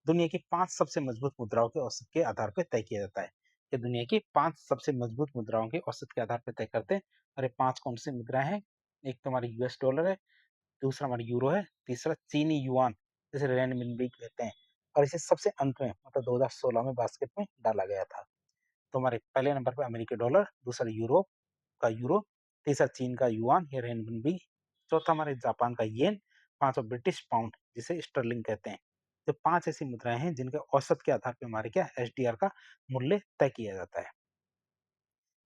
दुनिया की 5 सबसे मजबूत मुद्राओं के औसत के आधार पर तय किया जाता है। ये दुनिया की 5 सबसे मजबूत मुद्राओं के औसत के आधार पर तय करते हैं। और ये 5 कौन सी मुद्राएं हैं? एक तो हमारी यूएस डॉलर है, दूसरा हमारी यूरो है, तीसरा चीनी युआन जिसे रेनमिनबी कहते हैं, और इसे सबसे अंत में मतलब 2016 में बास्केट में डाला गया था। तो हमारे पहले नंबर पर अमेरिकी डॉलर, दूसरा यूरो का यूरो, तीसरा चीन का युआन या रेनबिनबी, चौथा हमारे जापान का येन, पांचवा ब्रिटिश पाउंड जिसे स्टर्लिंग कहते हैं। तो 5 ऐसी मुद्राएं हैं जिनके औसत के आधार पर हमारे क्या एचडीआर का मूल्य तय किया जाता है।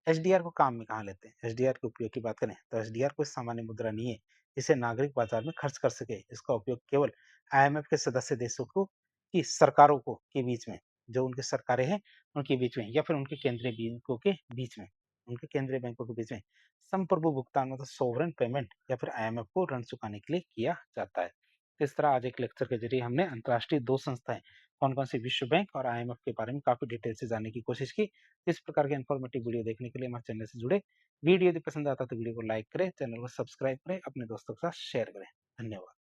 एचडीआर को काम में कहाँ लेते हैं? एचडीआर के उपयोग की बात करें तो एचडीआर कोई सामान्य मुद्रा नहीं है, इसे नागरिक बाजार में खर्च कर सके। इसका उपयोग केवल आईएमएफ के सदस्य देशों को की सरकारों को के बीच में, जो उनकी सरकारें हैं उनके बीच में, या फिर उनके केंद्रीय बैंकों के बीच में, उनके केंद्रीय बैंकों के बीच में संप्रभु भुगतान मतलब सोवरेन पेमेंट या फिर आईएमएफ को ऋण चुकाने के लिए किया जाता है। तो इस तरह आज एक लेक्चर के जरिए हमने अंतर्राष्ट्रीय 2 संस्थाएं कौन कौन सी विश्व बैंक और आईएमएफ के बारे में काफी डिटेल से जानने की कोशिश की। इस प्रकार के इन्फॉर्मेटिव वीडियो देखने के लिए हमारे चैनल से जुड़े। वीडियो यदि पसंद आता तो वीडियो को लाइक करें, चैनल को सब्सक्राइब करें, अपने दोस्तों के साथ शेयर करें। धन्यवाद।